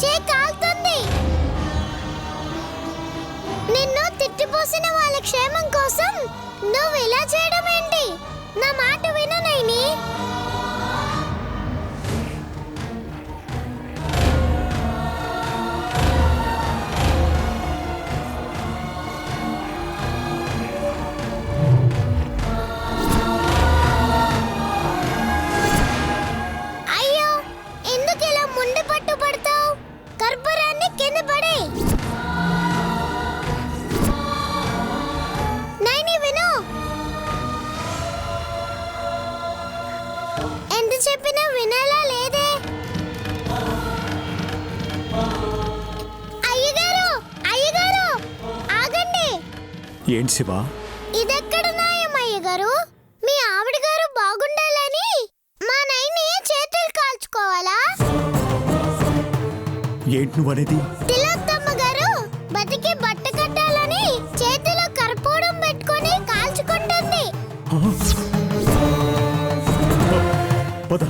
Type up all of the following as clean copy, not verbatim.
చేయి కాలుతుంది. నిన్ను తిట్టిపోసిన వాళ్ళ క్షేమం కోసం నువ్వు ఇలా చేయడం ఏంటి? నా మాట విను నైని. అయ్యో, ఎందుకు ఇలా ముండి పట్టు పడతావు? కర్పూరాన్ని కింద పడే. నైని విను. ఎంత చెప్పినా వినేలా లేదే. అయ్యగారు, అయ్యగారు, ఆగండి. ఏంటి శివ? ఇదెక్కడ న్యాయం అయ్యగారు? మీ ఆవిడ గారు బాగుండాలని మా నైని చేతులు కాల్చుకోవాలా? ఏంటి నువ్వనేది? తిలోత్తమ్మ గారు బతికి బట్ట కట్టాలని చేతిలో కర్పూరం పెట్టుకొని కాల్చుకుంటుంది. పద.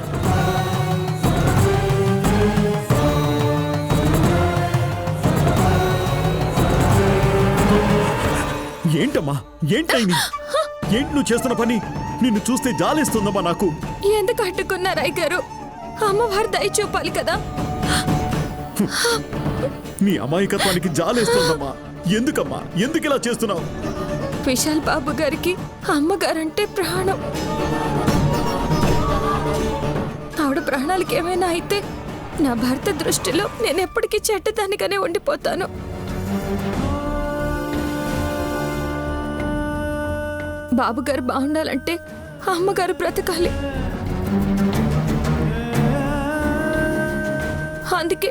ఏంటమ్మా? ఏంటైంది? ఏంటి నువ్వు చేస్తున్న పని? నిన్ను చూస్తే జాలేస్తుందమ్మా నాకు. ఎందుకు అడ్డుకున్నారు అయ్యగారు? అమ్మవారు దయ చూపాలి కదా. నీ అమాయకత్వానికి జాలేస్తుందమ్మా. ఎందుకమ్మా? ఎందుకు ఇలా చేస్తున్నావు? విశాల్ బాబు గారికి అమ్మగారంటే ప్రాణం. ఆవిడ ప్రాణాలకి ఏమైనా అయితే నా భర్త దృష్టిలో నేను ఎప్పటికీ చెడ్డదానిగానే ఉండిపోతాను. బాబుగారు బాగుండాలంటే అమ్మగారు బ్రతకాలి. అందుకే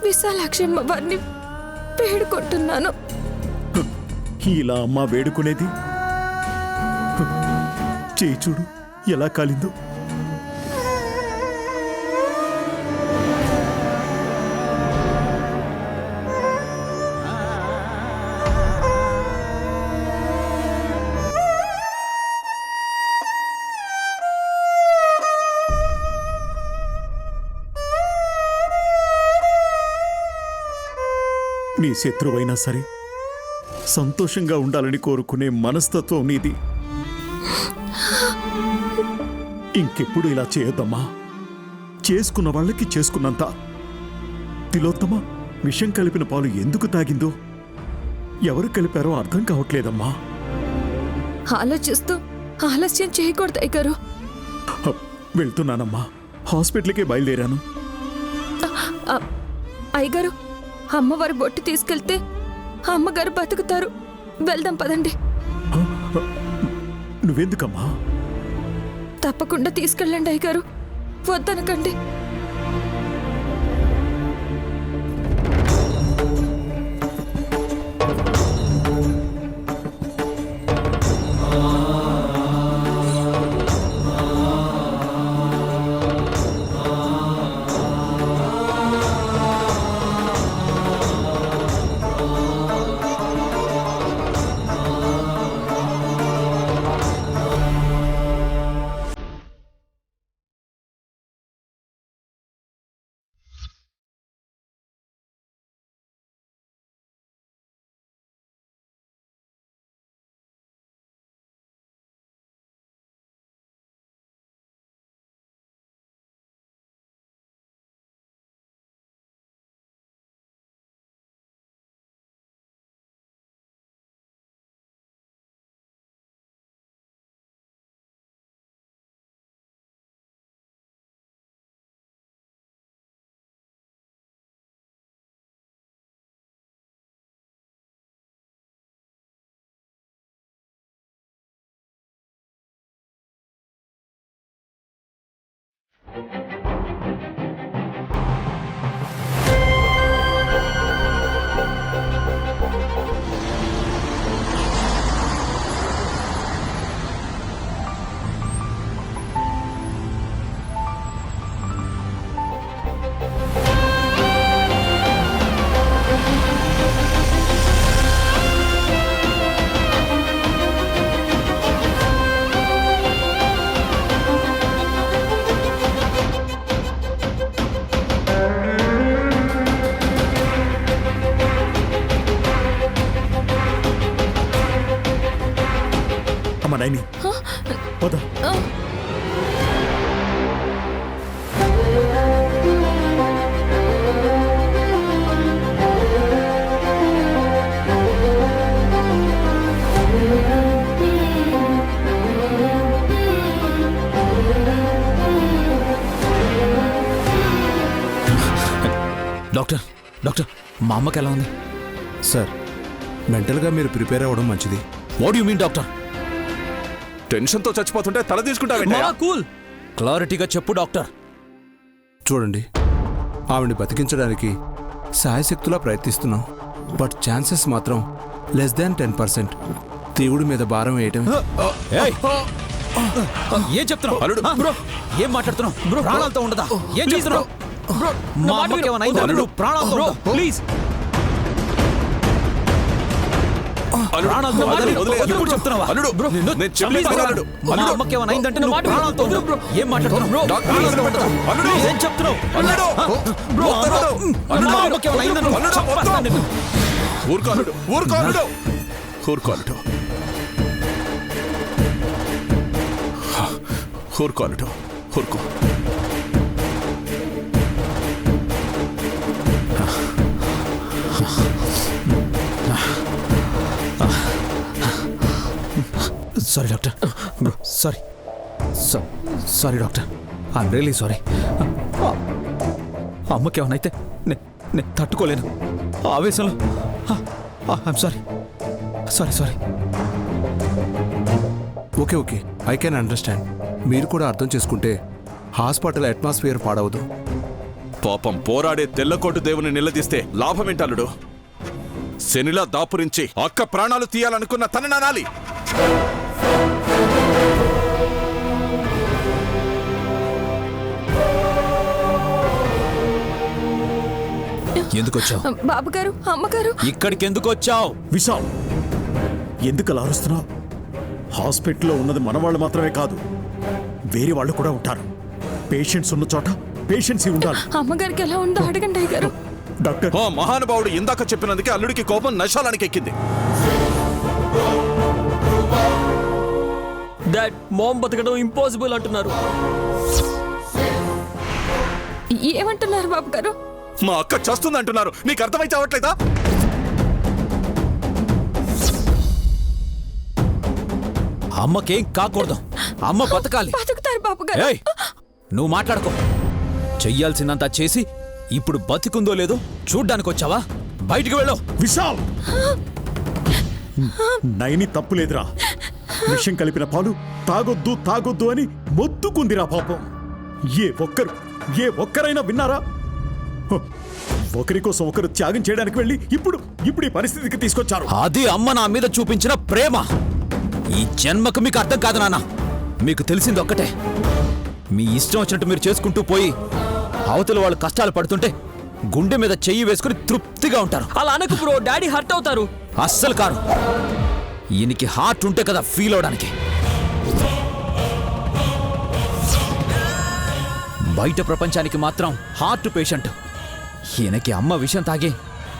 విశాలాక్షి అమ్మవారిని వేడుకుంటున్నాను. ఇలా అమ్మ వేడుకునేది? చేయి చూడు ఎలా కాలిందో. నీ శత్రువైనా సరే సంతోషంగా ఉండాలని కోరుకునే మనస్తత్వం నీది. ఇంకెప్పుడు ఇలా చేయొద్దమ్మా. చేసుకున్న వాళ్ళకి చేసుకున్నంత. తిలోత్తమ విషం కలిపిన పాలు ఎందుకు తాగిందో ఎవరు కలిపారో అర్థం కావట్లేదమ్మా. ఆలోచిస్తూ ఆలస్యం చేయకూడదు అయ్యగారు. వెళ్తున్నానమ్మా. హాస్పిటల్కే బయలుదేరాను. అయ్యగారు, అమ్మవారి బొట్టు తీసుకెళ్తే అమ్మగారు బతుకుతారు. వెళ్దాం పదండి. నువ్వెందుకమ్మా? తప్పకుండా తీసుకెళ్ళండి అయ్యగారు, వద్దనకండి. డాక్టర్ డాక్టర్ మా అమ్మకి ఎలా ఉంది? సార్, మెంటల్గా మీరు ప్రిపేర్ అవ్వడం మంచిది. What you mean doctor? టెన్షన్తో చచ్చిపోతుంటే తల తీసుకుంటావేంటి? కూల్, క్లారిటీగా చెప్పు డాక్టర్. చూడండి, ఆవిడ్ని బతికించడానికి శాయశక్తులా ప్రయత్నిస్తున్నాం. బట్ ఛాన్సెస్ మాత్రం లెస్ దాన్ 10%. దేవుడి మీద భారం వేయటం. ఏయ్! ఏం చెప్తున్నావు అల్లుడు. బ్రో, ఏం మాట్లాడుతున్నావు బ్రో? ప్రాణాలతో ఉండదా? ఏం చేస్తున్నావు బ్రో? మా అమ్మకి ఏమైనా అయిందా? అల్లుడు. ప్రాణాలతో ఉండదా? ప్లీజ్ అల్లుడు, ప్రాణాలతో అల్లుడు, ఉండదని వదిలేయ్, ఇప్పుడు చెప్తున్నావా? అల్లుడు, బ్రో, నేను చెప్పేది అల్లుడు. మా అల్లుడు. అమ్మకి ఏమైనా అయిందంటే నువ్వు ప్రాణాలతో ఉండవు బ్రో. ఏం మాట్లాడుతున్నావు బ్రో? డాక్టర్ ప్రాణాలతో ఉండదా? అల్లుడు. ప్లీజ్, ఏం చెప్తున్నావు అల్లుడు. బ్రో? అల్లుడు. మా అమ్మకి ఏమైనా అయిందంటే అల్లుడు, చంపేస్తాను నిన్ను. ఊరుకో అల్లుడు, ఊరుకో అల్లుడు, ఊరుకో అల్లుడు, ఊరుకో అల్లుడు, ఊరుకో. Sorry doctor, bro sorry, sorry doctor, I'm really sorry. అమ్మకి ఏమనైతే నేను తట్టుకోలేను ఆవేశంలో. I'm sorry, sorry sorry. Okay okay, I can understand. మీరు కూడా అర్థం చేసుకుంటే హాస్పిటల్ అట్మాస్ఫియర్ పాడవదు. పాపం పోరాడే తెల్లకోటు దేవుని నిలదీస్తే లాభం ఏంటల్లుడు? శనిలా దాపురించి అక్క ప్రాణాలు తీయాలనుకున్న తననాలి. ఎందుకు వచ్చావు? బాబుగారు, అమ్మగారు, ఇక్కడికి ఎందుకు వచ్చావు? విశాల్, ఎందుకు అలా అరుస్తున్నావు? హాస్పిటల్లో ఉన్నది మన వాళ్ళు మాత్రమే కాదు, వేరే వాళ్ళు కూడా ఉంటారు. పేషెంట్స్ ఉన్న చోట పేషెంట్స్ ఉండాలి. అమ్మగారికి ఎలా ఉందో అడగండి అయ్యగారు. డాక్టర్, ఆ మహానుభావుడు ఇందాక చెప్పినందుకే అల్లుడికి కోపం నశాలానికి ఎక్కింది. డాడ్, మామ్ బతకడం ఇంపాసిబుల్ అంటున్నారు. ఏమంటున్నారు బాబుగారు? మా అక్క చస్తుందంటున్నారు. నీకు అర్థమై చావట్లేదా? అమ్మకేం కాకూడదు, అమ్మ బతకాలి. బతుకుతారు బాబుగారు. ఏయ్, నువ్వు మాట్లాడుకో. చెయ్యాల్సిందంతా చేసి ఇప్పుడు బతికుందో లేదో చూడ్డానికి వచ్చావా? బయటికి వెళ్ళు. విశాల్, నైని తప్పు లేదురా. విషం కలిపిన పాలు తాగొద్దు తాగొద్దు అని మొత్తుకుందిరా పాపం. ఏ ఒక్కరైనా విన్నారా? హ, ఒకరి కోసం ఒకరు త్యాగం చేయడానికి వెళ్ళి ఇప్పుడు ఈ పరిస్థితికి తీసుకొచ్చారు. అది అమ్మ నా మీద చూపించిన ప్రేమ. ఈ జన్మకు మీకు అర్థం కాదు నాన్న. మీకు తెలిసింది ఒక్కటే, మీ ఇష్టం వచ్చినట్టు మీరు చేసుకుంటూ పోయి అవతల వాళ్ళు కష్టాలు పడుతుంటే గుండె మీద చెయ్యి వేసుకుని తృప్తిగా ఉంటారు. అలా అనకు బ్రో, డాడీ హర్ట్ అవుతారు. అస్సలు కారు. ఈయనకి హార్ట్ ఉంటే కదా ఫీల్ అవడానికి. బయట ప్రపంచానికి మాత్రం హార్ట్ పేషెంట్. ఈయనకి అమ్మ విషయం తాగి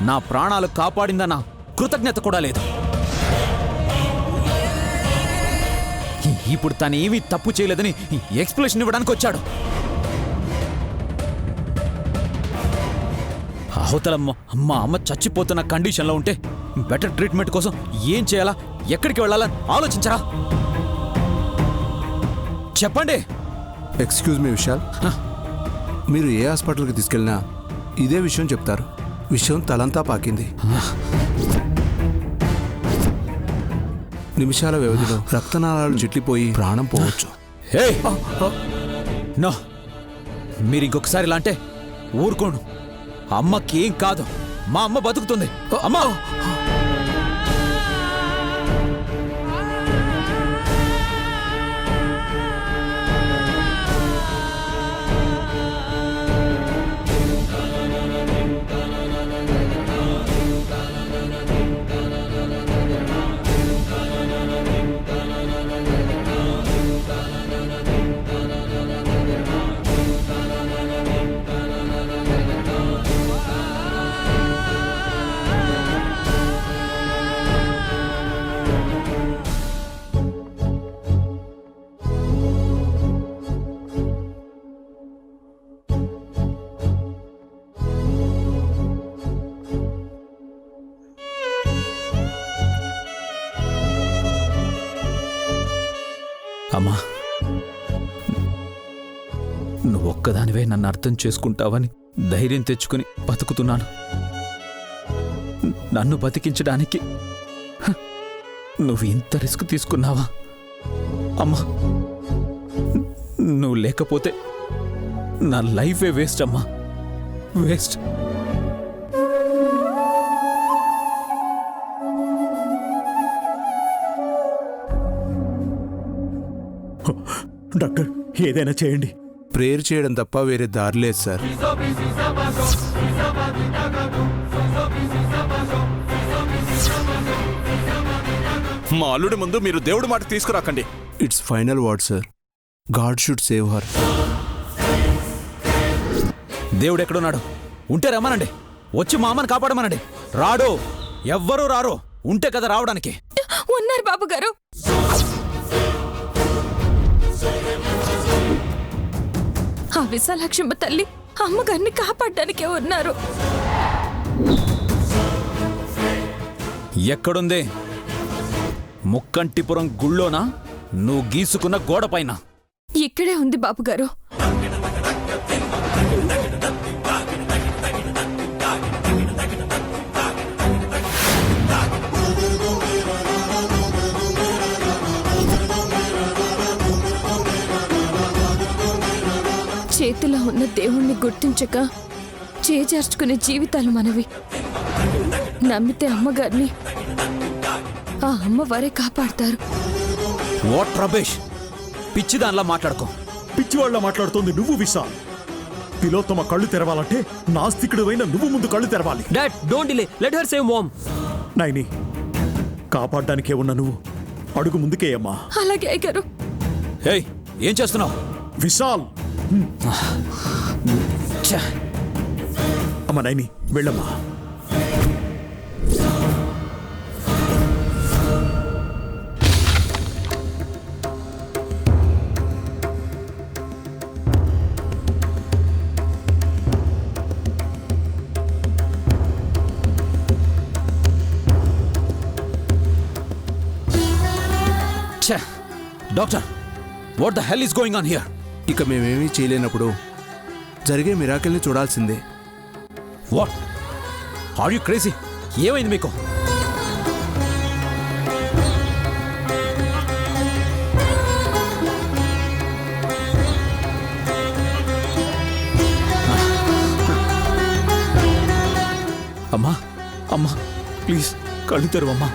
నా ప్రాణాలు కాపాడిందన్న కృతజ్ఞత కూడా లేదు. ఇప్పుడు తను ఏమీ తప్పు చేయలేదని ఎక్స్ప్లెనేషన్ ఇవ్వడానికి వచ్చాడు. అవతల మా అమ్మ చచ్చిపోతున్న కండిషన్లో ఉంటే బెటర్ ట్రీట్మెంట్ కోసం ఏం చేయాలా, ఎక్కడికి వెళ్ళాలని ఆలోచించరా? చెప్పండి. ఎక్స్క్యూజ్ మీ విశాల్, మీరు ఏ హాస్పిటల్కి తీసుకెళ్ళినా ఇదే విషయం చెప్తారు. విషయం తలంతా పాకింది. నిమిషాల వ్యవధిలో రక్తనాళాలు చిట్లిపోయి ప్రాణం పోవచ్చు. ఏయ్! నో, మీరు ఇంకొకసారి ఇలా అంటే ఊరుకోను. అమ్మకి ఏం కాదు, మా అమ్మ బతుకుతుంది. అమ్మా! అమ్మా, నువ్వు ఒక్కదానివే నన్ను అర్థం చేసుకుంటావని ధైర్యం తెచ్చుకుని బతుకుతున్నాను. నన్ను బతికించడానికి నువ్వు ఇంత రిస్క్ తీసుకున్నావా అమ్మా? నువ్వు లేకపోతే నా లైఫే వేస్ట్ అమ్మా, వేస్ట్. డాక్టర్ ఏదైనా చేయండి. ప్రేయర్ చేయడం తప్ప వేరే దారి లేదు సార్. మా అల్లుడి ముందు మీరు దేవుడి మాట తీసుకురాకండి. It's final word sir. God should save her. దేవుడు ఎక్కడున్నాడు? ఉంటే రమ్మనండి, వచ్చి మా అమ్మని కాపాడమనండి. రాడు, ఎవ్వరూ రారు. ఉంటే కదా రావడానికి. ఉన్నారు బాబు గారు. ఆ విశాలాక్షమ్మ తల్లి అమ్మగారిని కాపాడడానికే ఉన్నారు. ఎక్కడుంది? ముక్కంటిపురం గుళ్ళోనా? నువ్వు గీసుకున్న గోడపైన? ఇక్కడే ఉంది బాబుగారు. చేతిలో ఉన్న దేవుణ్ణి గుర్తించక చేజార్చుకునే జీవితాలు మనవి. నమ్మితే అమ్మగారిని ఆ అమ్మవారే కాపాడతారు. వాట్ రబేష్! పిచ్చిదానిలా మాట్లాడుకో. పిచ్చివాళ్ల మాట్లాడుతోంది నువ్వు విశాల్. తిలోత్తమ కళ్ళు తెరవాలంటే నాస్తికుడివైన నువ్వు ముందు కళ్ళు తెరవాలి. Dad don't delay, let her save mom. Naini, కాపాడ్డానికే ఉన్న నువ్వు అడుగు ముందుకేయమ్మా. అలాగే అయ్యగారు. ఏయ్, ఏం చేస్తున్నావు? విశాల్! ఛ! అమ్మ నైని, వెళ్ళమ్మా. ఛ! Doctor, what the hell is going on here? ఇక మేమేమీ చేయలేనప్పుడు జరిగే మిరాకిల్ని చూడాల్సిందే. What are you crazy? ఏమైంది మీకు? అమ్మా, అమ్మా, ప్లీజ్ కళ్ళు తెరువమ్మా.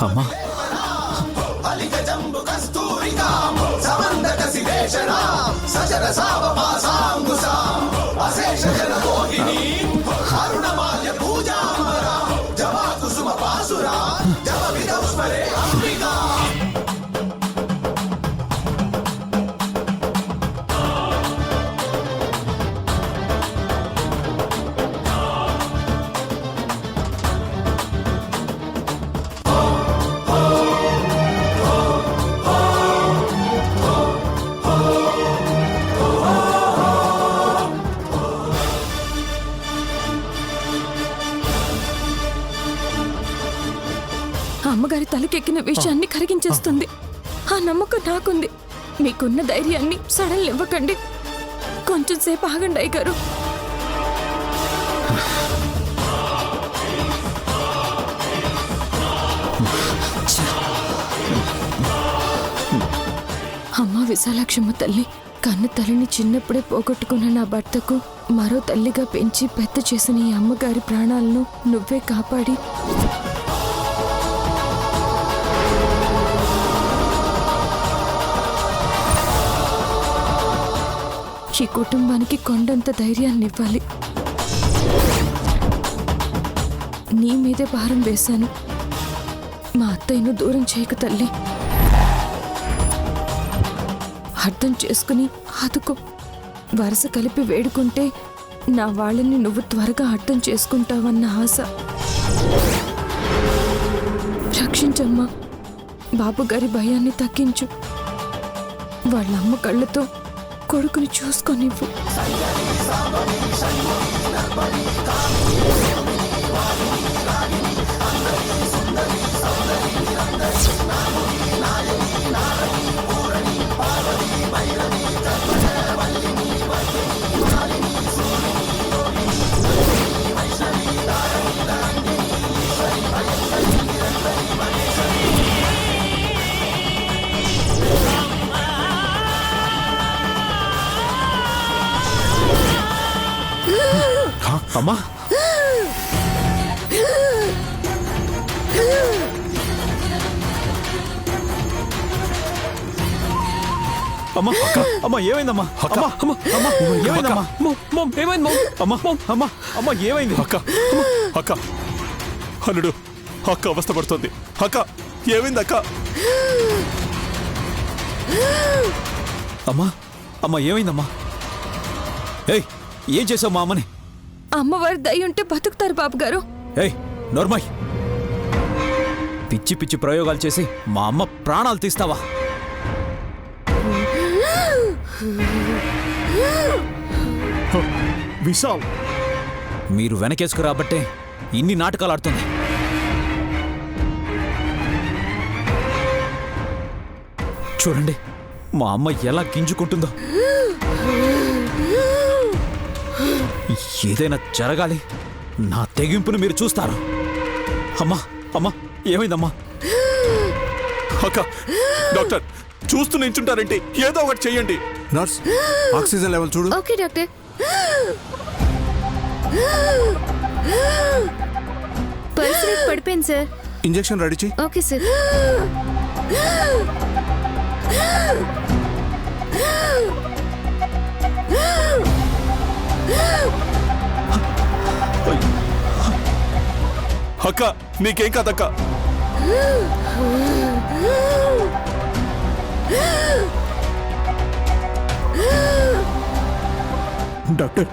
అమ్మా, అమ్మగారి తలకెక్కిన విషయాన్ని కరిగించేస్తుంది. ఆ నమ్మకం నాకుంది. మీకున్న ధైర్యాన్ని సడన్లు ఇవ్వకండి. కొంచెం సేపు ఆగండి అయ్యగారు. అమ్మా విశాలాక్షమ్మ తల్లి, కన్న తల్లిని చిన్నప్పుడే పోగొట్టుకున్న నా భర్తకు మరో తల్లిగా పెంచి పెద్ద చేసిన ఈ అమ్మగారి ప్రాణాలను నువ్వే కాపాడి ఈ కుటుంబానికి కొండంత ధైర్యాన్ని ఇవ్వాలి. నీ మీదే భారం వేశాను. మా అత్తయ్యను దూరం చేయకు తల్లి. అర్థం చేసుకుని ఆదుకో. వరుస కలిపి వేడుకుంటే నా వాళ్ళని నువ్వు త్వరగా అర్థం చేసుకుంటావన్న ఆశ. రక్షించమ్మా. బాబుగారి భయాన్ని తగ్గించు. వాళ్ళమ్మ కళ్ళతో కొడుకుని చూసుకొనివ్వు. అమ్మా, అమ్మా, అమ్మా ఏమైందమ్మా? అమ్మా, అమ్మా, ఏమైందమ్మా? ఏమైంది అమ్మా, అమ్మా, అమ్మా ఏమైంది? అక్క అక్క అల్లుడు, అక్క అవస్థపడుతుంది. అక్క ఏమైంది అక్క? అమ్మా, అమ్మా ఏమైందమ్మా? ఏయ్, ఏం చేసావు మా అమ్మని? అమ్మవారి దయ ఉంటే బతుకుతారు బాబుగారు. ఏయ్ నోర్మాయ్, పిచ్చి పిచ్చి ప్రయోగాలు చేసి మా అమ్మ ప్రాణాలు తీస్తావా? విశాల్, మీరు వెనకేసుకురాబట్టే ఇన్ని నాటకాలు ఆడుతుంది. చూడండి మా అమ్మ ఎలా గింజుకుంటుందో. ఏదైనా జరగాలి, నా తెగింపును మీరు చూస్తారు. అమ్మా, అమ్మా ఏమైందమ్మా? అక్క, డాక్టర్ చూస్తూ నించుంటారేంటి? ఏదో ఒకటి చెయ్యండి. నర్స్, ఆక్సిజన్ లెవెల్ చూడు. Okay doctor. పల్స్ రేట్ పడిపోయింది సార్. ఇంజెక్షన్ రెడీ చేయి. Okay sir. అక్క నీకేం కాదక్క. డాక్టర్,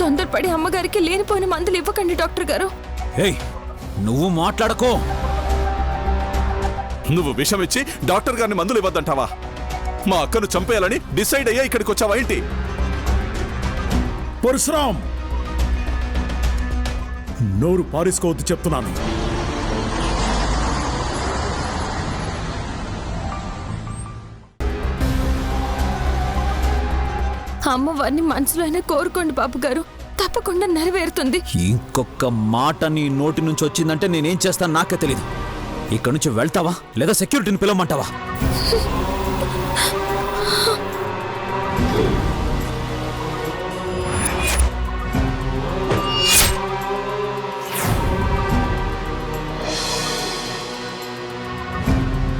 తొందరపడి అమ్మగారికి లేనిపోయిన మందులు ఇవ్వకండి డాక్టర్ గారు. ఏయ్ నువ్వు మాట్లాడకో. నువ్వు విషం ఇచ్చి డాక్టర్ గారిని మందులు ఇవ్వద్దంటావా? మా అక్కను చంపేయాలని డిసైడ్ అయ్యా ఇక్కడికి వచ్చావా ఏంటి? పరశురామ్, నోరు పారేసుకోవద్దు చెప్తున్నాను. అమ్మవారిని మనసులో అయినా కోరుకోండి బాబు గారు, తప్పకుండా నెరవేరుతుంది. ఇంకొక మాట నీ నోటి నుంచి వచ్చిందంటే నేనేం చేస్తాను నాకే తెలీదు. ఇక్కడి నుంచి వెళ్తావా లేదా సెక్యూరిటీని పిలవమంటావా?